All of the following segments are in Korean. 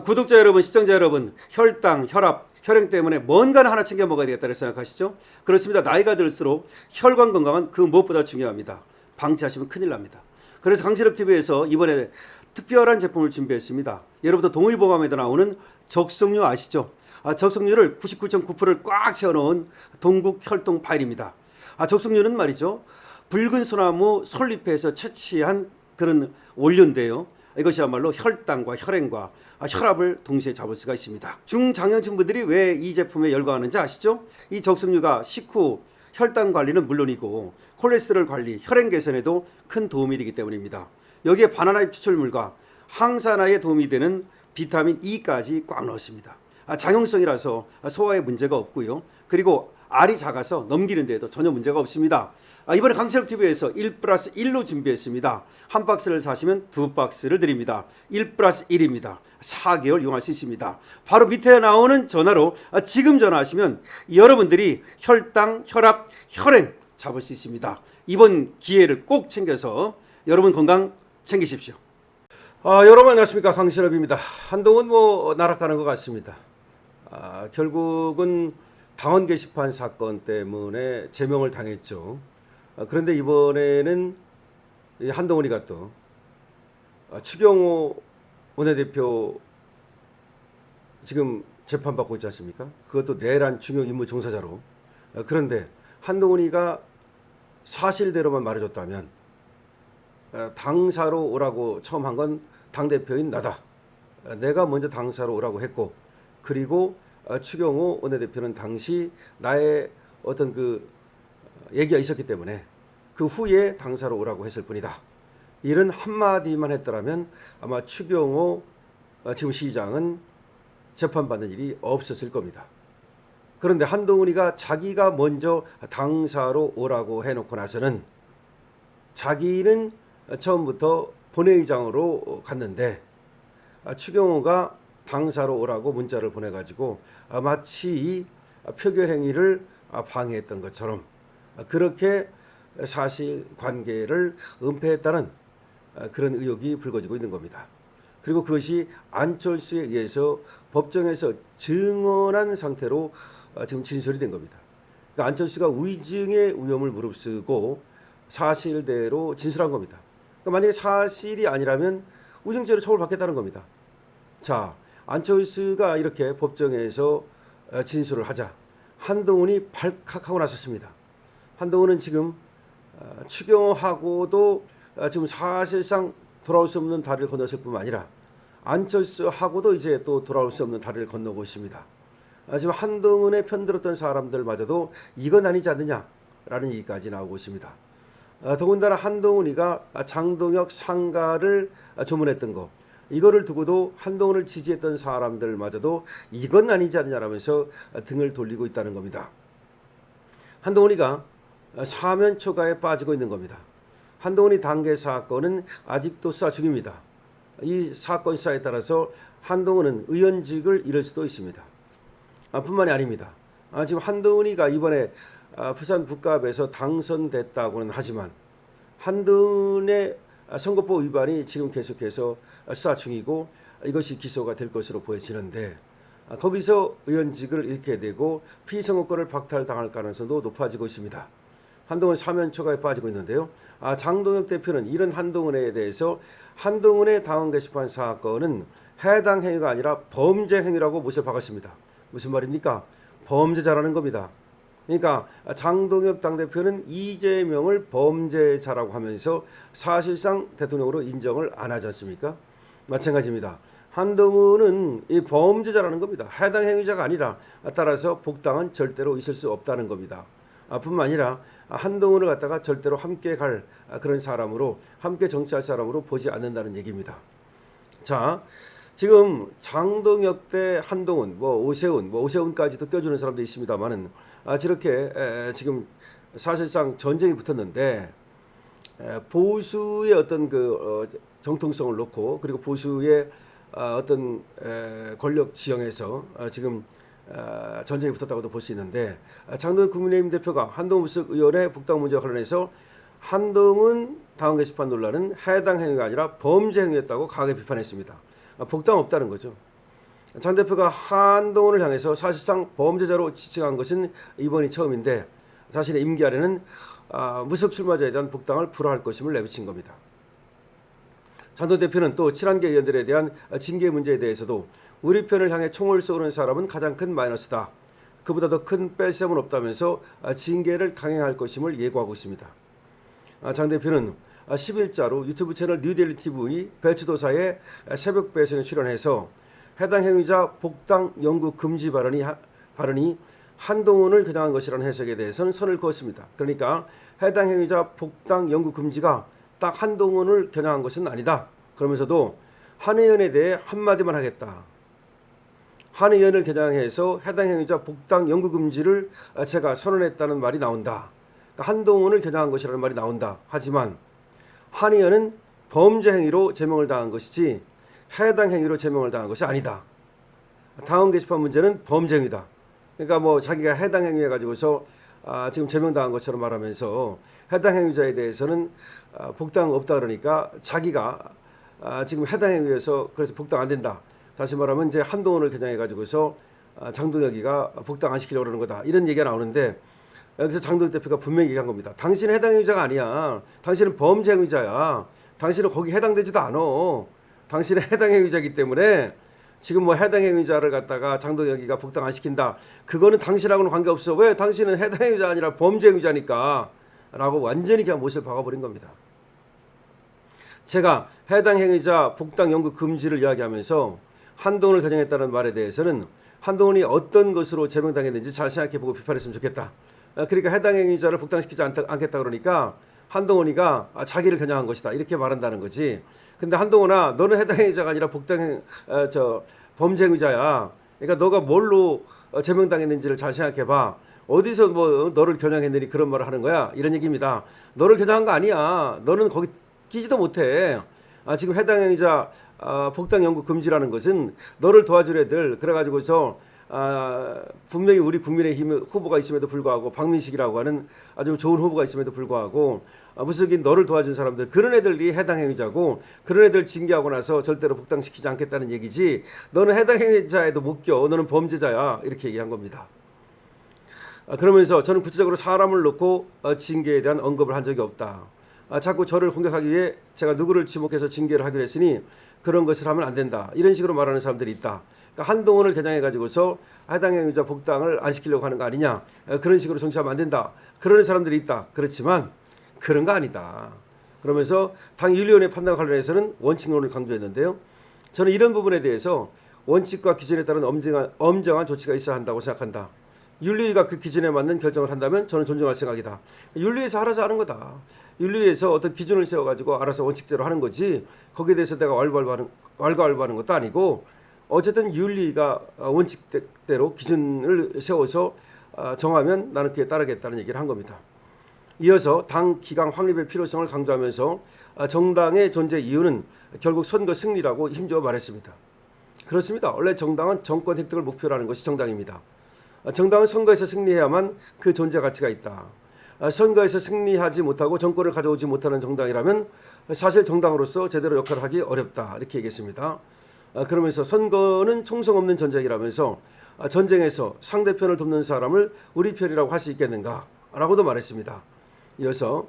구독자 여러분, 시청자 여러분, 혈당, 혈압, 혈행 때문에 뭔가는 하나 챙겨 먹어야 되겠다고 생각하시죠? 그렇습니다. 나이가 들수록 혈관 건강은 그 무엇보다 중요합니다. 방치하시면 큰일 납니다. 그래서 강실업TV에서 이번에 특별한 제품을 준비했습니다. 여러분도 동의보감에도 나오는 적성류 아시죠? 적성류를 99.9%를 꽉 채워놓은 동국 혈동 파일입니다. 적성류는 말이죠, 붉은 소나무 솔잎에서 채취한 그런 원료인데요. 이것이야말로 혈당과 혈행과 혈압을 동시에 잡을 수가 있습니다. 중장년층 분들이 왜 이 제품에 열광하는지 아시죠? 이 적성류가 식후 혈당 관리는 물론이고 콜레스테롤 관리, 혈행 개선에도 큰 도움이 되기 때문입니다. 여기에 바나나잎 추출물과 항산화에 도움이 되는 비타민 E까지 꽉 넣었습니다. 장용성이라서 소화에 문제가 없고요. 그리고 알이 작아서 넘기는 데에도 전혀 문제가 없습니다. 이번에 강실업TV에서 1+1로 준비했습니다. 한 박스를 사시면 두 박스를 드립니다. 1+1입니다. 4개월 이용할 수 있습니다. 바로 밑에 나오는 전화로 지금 전화하시면 여러분들이 혈당, 혈압, 혈행 잡을 수 있습니다. 이번 기회를 꼭 챙겨서 여러분 건강 챙기십시오. 여러분 안녕하십니까, 강실업입니다. 한동훈 날아가는 것 같습니다. 결국은 당원 게시판 사건 때문에 제명을 당했죠. 그런데 이번에는 한동훈이가 또 추경호 원내대표 지금 재판받고 있지 않습니까? 그것도 내란 중요 임무 종사자로. 그런데 한동훈이가 사실대로만 말해줬다면 당사로 오라고 처음 한 건 당대표인 나다. 내가 먼저 당사로 오라고 했고, 그리고 추경호 원내대표는 당시 나의 어떤 그 얘기가 있었기 때문에 그 후에 당사로 오라고 했을 뿐이다. 이런 한마디만 했더라면 아마 추경호 지금 시장은 재판받는 일이 없었을 겁니다. 그런데 한동훈이가 자기가 먼저 당사로 오라고 해놓고 나서는 자기는 처음부터 본회의장으로 갔는데 추경호가 당사로 오라고 문자를 보내가지고 마치 표결 행위를 방해했던 것처럼 그렇게 사실관계를 은폐했다는 그런 의혹이 불거지고 있는 겁니다. 그리고 그것이 안철수에 의해서 법정에서 증언한 상태로 지금 진술이 된 겁니다. 그러니까 안철수가 위증의 위험을 무릅쓰고 사실대로 진술한 겁니다. 그러니까 만약에 사실이 아니라면 위증죄로 처벌받겠다는 겁니다. 자, 안철수가 이렇게 법정에서 진술을 하자 한동훈이 발칵하고 나섰습니다. 한동훈은 지금 추경호하고도 지금 사실상 돌아올 수 없는 다리를 건넜을 뿐만 아니라 안철수하고도 이제 또 돌아올 수 없는 다리를 건너고 있습니다. 지금 한동훈의 편들었던 사람들마저도 이건 아니지 않느냐라는 얘기까지 나오고 있습니다. 더군다나 한동훈이가 장동혁 상가를 조문했던 거, 이거를 두고도 한동훈을 지지했던 사람들마저도 이건 아니지 않느냐라면서 등을 돌리고 있다는 겁니다. 한동훈이가 사면 초가에 빠지고 있는 겁니다. 한동훈이 당계 사건은 아직도 수사 중입니다. 이 사건 수사에 따라서 한동훈은 의원직을 잃을 수도 있습니다. 뿐만이 아닙니다. 지금 한동훈이가 이번에 부산 북갑에서 당선됐다고는 하지만 한동훈의 선거법 위반이 지금 계속해서 수사 중이고 이것이 기소가 될 것으로 보여지는데 거기서 의원직을 잃게 되고 피선거권을 박탈당할 가능성도 높아지고 있습니다. 한동훈 사면 초과에 빠지고 있는데요. 장동혁 대표는 이런 한동훈에 대해서 한동훈의 당원 게시판 사건은 해당 행위가 아니라 범죄 행위라고 못을 박았습니다. 무슨 말입니까? 범죄자라는 겁니다. 그러니까 장동혁 당대표는 이재명을 범죄자라고 하면서 사실상 대통령으로 인정을 안 하지 않습니까? 마찬가지입니다. 한동훈은 이 범죄자라는 겁니다. 해당 행위자가 아니라 따라서 복당은 절대로 있을 수 없다는 겁니다. 뿐만 아니라 한동훈을 갖다가 절대로 함께 갈 그런 사람으로, 함께 정치할 사람으로 보지 않는다는 얘기입니다. 자, 지금 장동혁 대 한동훈, 오세훈까지도 껴주는 사람도 있습니다만은 저렇게 지금 사실상 전쟁이 붙었는데 보수의 어떤 그 정통성을 놓고, 그리고 보수의 어떤 권력 지형에서 지금 전쟁이 붙었다고도 볼 수 있는데, 장동혁 국민의힘 대표가 한동훈 무석 의원의 복당 문제와 관련해서 한동훈 당원 게시판 논란은 해당 행위가 아니라 범죄 행위였다고 강하게 비판했습니다. 복당 없다는 거죠. 장 대표가 한동훈을 향해서 사실상 범죄자로 지칭한 것은 이번이 처음인데 자신의 임기 아래는 무속 출마자에 대한 복당을 불허할 것임을 내비친 겁니다. 장 대표는 또 친한계 의원들에 대한 징계 문제에 대해서도 우리 편을 향해 총을 쏘는 사람은 가장 큰 마이너스다. 그보다 더 큰 뺄셈은 없다면서 징계를 강행할 것임을 예고하고 있습니다. 장 대표는 10일자로 유튜브 채널 뉴델리 TV 배추도사의 새벽 배송에 출연해서 해당 행위자 복당 영구 금지 발언이 한동훈을 겨냥한 것이라는 해석에 대해서는 선을 그었습니다. 그러니까 해당 행위자 복당 영구 금지가 딱 한동훈을 겨냥한 것은 아니다. 그러면서도 한 의원에 대해 한마디만 하겠다. 한 의원을 겨냥해서 해당 행위자 복당 영구 금지를 제가 선언했다는 말이 나온다. 그러니까 한동훈을 겨냥한 것이라는 말이 나온다. 하지만 한 의원은 범죄 행위로 제명을 당한 것이지 해당 행위로 제명을 당한 것이 아니다. 다음 게시판 문제는 범죄 행위다. 그러니까 뭐 자기가 해당 행위해 가지고서 지금 제명당한 것처럼 말하면서 해당 행위자에 대해서는 복당 없다 그러니까 자기가 지금 해당 행위에서 그래서 복당 안 된다. 다시 말하면 이제 한동훈을 겨냥해 가지고서 장동혁이가 복당 안 시키려고 그러는 거다. 이런 얘기가 나오는데 여기서 장동혁 대표가 분명히 얘기한 겁니다. 당신은 해당 행위자가 아니야. 당신은 범죄 행위자야. 당신은 거기 해당되지도 않아. 당신은 해당 행위자이기 때문에 지금 뭐 해당 행위자를 갖다가 장동혁이가 복당 안 시킨다. 그거는 당신하고는 관계없어. 왜? 당신은 해당 행위자 아니라 범죄 행위자니까. 라고 완전히 그냥 못을 박아버린 겁니다. 제가 해당 행위자 복당 영구 금지를 이야기하면서 한동훈을 겨냥했다는 말에 대해서는 한동훈이 어떤 것으로 제명당했는지 잘 생각해보고 비판했으면 좋겠다. 그러니까 해당 행위자를 복당시키지 않겠다 그러니까 한동훈이가 자기를 겨냥한 것이다. 이렇게 말한다는 거지. 근데 한동훈아, 너는 해당 행위자가 아니라 범죄 행위자야. 그러니까 너가 뭘로 제명당했는지를 잘 생각해봐. 어디서 뭐 너를 겨냥했느니 그런 말을 하는 거야. 이런 얘기입니다. 너를 겨냥한 거 아니야. 너는 거기 끼지도 못해. 지금 해당 행위자 복당 영구 금지라는 것은 너를 도와줄 애들 그래가지고서 분명히 우리 국민의힘 후보가 있음에도 불구하고 박민식이라고 하는 아주 좋은 후보가 있음에도 불구하고 무속인 너를 도와준 사람들 그런 애들이 해당 행위자고 그런 애들 징계하고 나서 절대로 복당시키지 않겠다는 얘기지 너는 해당 행위자에도 못 껴. 너는 범죄자야. 이렇게 얘기한 겁니다. 그러면서 저는 구체적으로 사람을 놓고 징계에 대한 언급을 한 적이 없다. 자꾸 저를 공격하기 위해 제가 누구를 지목해서 징계를 하기로 했으니 그런 것을 하면 안 된다. 이런 식으로 말하는 사람들이 있다. 그러니까 한동훈을 겨냥해가지고서 해당 행위자 복당을 안 시키려고 하는 거 아니냐. 그런 식으로 정치하면 안 된다. 그런 사람들이 있다. 그렇지만 그런 거 아니다. 그러면서 당 윤리위원회 판단 관련해서는 원칙론을 강조했는데요. 저는 이런 부분에 대해서 원칙과 기준에 따른 엄정한 조치가 있어야 한다고 생각한다. 윤리위가 그 기준에 맞는 결정을 한다면 저는 존중할 생각이다. 윤리위에서 알아서 하는 거다. 윤리위에서 어떤 기준을 세워가지고 알아서 원칙대로 하는 거지 거기에 대해서 내가 왈가왈부하는 것도 아니고 어쨌든 윤리위가 원칙대로 기준을 세워서 정하면 나는 그에 따르겠다는 얘기를 한 겁니다. 이어서 당 기강 확립의 필요성을 강조하면서 정당의 존재 이유는 결국 선거 승리라고 힘주어 말했습니다. 그렇습니다. 원래 정당은 정권 획득을 목표로 하는 것이 정당입니다. 정당은 선거에서 승리해야만 그 존재 가치가 있다. 선거에서 승리하지 못하고 정권을 가져오지 못하는 정당이라면 사실 정당으로서 제대로 역할을 하기 어렵다. 이렇게 얘기했습니다. 그러면서 선거는 총성 없는 전쟁이라면서 전쟁에서 상대편을 돕는 사람을 우리 편이라고 할 수 있겠는가? 라고도 말했습니다. 이어서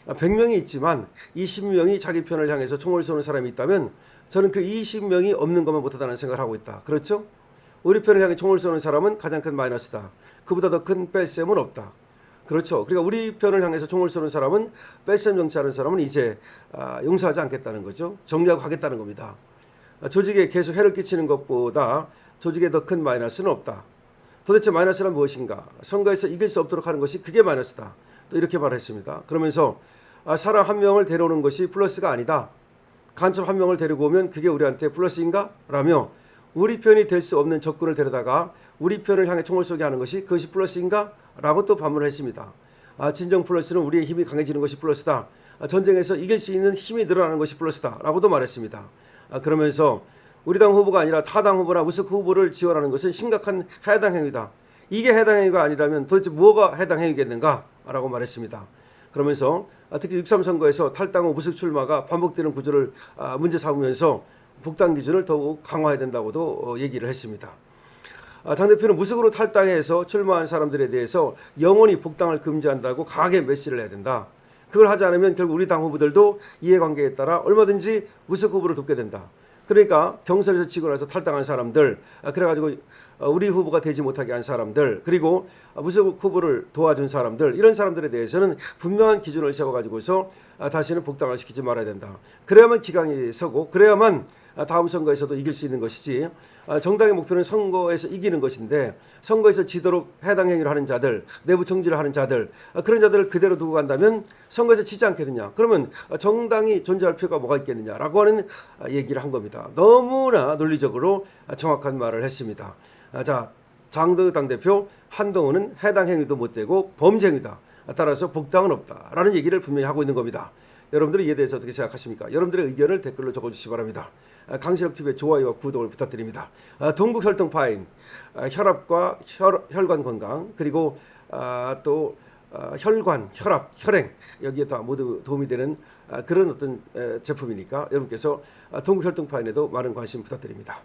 100명이 있지만 20명이 자기 편을 향해서 총을 쏘는 사람이 있다면 저는 그 20명이 없는 것만 못하다는 생각을 하고 있다. 그렇죠? 우리 편을 향해 총을 쏘는 사람은 가장 큰 마이너스다. 그보다 더 큰 뺄셈은 없다. 그렇죠. 그러니까 우리 편을 향해서 총을 쏘는 사람은 뺄셈 정치하는 사람은 이제 용서하지 않겠다는 거죠. 정리하고 가겠다는 겁니다. 조직에 계속 해를 끼치는 것보다 조직에 더 큰 마이너스는 없다. 도대체 마이너스란 무엇인가? 선거에서 이길 수 없도록 하는 것이 그게 마이너스다. 또 이렇게 말했습니다. 그러면서 사람 한 명을 데려오는 것이 플러스가 아니다. 간첩 한 명을 데리고 오면 그게 우리한테 플러스인가? 라며 우리 편이 될 수 없는 적군을 데려다가 우리 편을 향해 총을 쏘게 하는 것이 그것이 플러스인가? 라고 또 반문을 했습니다. 진정 플러스는 우리의 힘이 강해지는 것이 플러스다. 전쟁에서 이길 수 있는 힘이 늘어나는 것이 플러스다. 라고도 말했습니다. 그러면서 우리 당 후보가 아니라 타당 후보나 무속 후보를 지원하는 것은 심각한 해당 행위다. 이게 해당 행위가 아니라면 도대체 뭐가 해당 행위겠는가? 라고 말했습니다. 그러면서 특히 6.3 선거에서 탈당 후 무속 출마가 반복되는 구조를 문제 삼으면서 복당 기준을 더욱 강화해야 된다고도 얘기를 했습니다. 당대표는 무속으로 탈당해서 출마한 사람들에 대해서 영원히 복당을 금지한다고 강하게 메시지를 해야 된다. 그걸 하지 않으면 결국 우리 당 후보들도 이해관계에 따라 얼마든지 무속 후보를 돕게 된다. 그러니까 경선에서 지고 나서 탈당한 사람들, 그래가지고 우리 후보가 되지 못하게 한 사람들, 그리고 무속 후보를 도와준 사람들, 이런 사람들에 대해서는 분명한 기준을 세워가지고서 다시는 복당을 시키지 말아야 된다. 그래야만 기강이 서고, 그래야만 다음 선거에서도 이길 수 있는 것이지, 정당의 목표는 선거에서 이기는 것인데 선거에서 지도록 해당 행위를 하는 자들, 내부 정지를 하는 자들, 그런 자들을 그대로 두고 간다면 선거에서 지지 않겠느냐. 그러면 정당이 존재할 필요가 뭐가 있겠느냐라고 하는 얘기를 한 겁니다. 너무나 논리적으로 정확한 말을 했습니다. 자, 장도혁 당대표, 한동훈은 해당 행위도 못되고 범죄행위다. 따라서 복당은 없다라는 얘기를 분명히 하고 있는 겁니다. 여러분들은 이에 대해서 어떻게 생각하십니까? 여러분들의 의견을 댓글로 적어주시기 바랍니다. 강신업TV의 좋아요와 구독을 부탁드립니다. 동북혈통파인, 혈압과 혈관 건강, 그리고 또 혈관, 혈압, 혈행, 여기에 다 모두 도움이 되는 그런 어떤 제품이니까 여러분께서 동북혈통파인에도 많은 관심 부탁드립니다.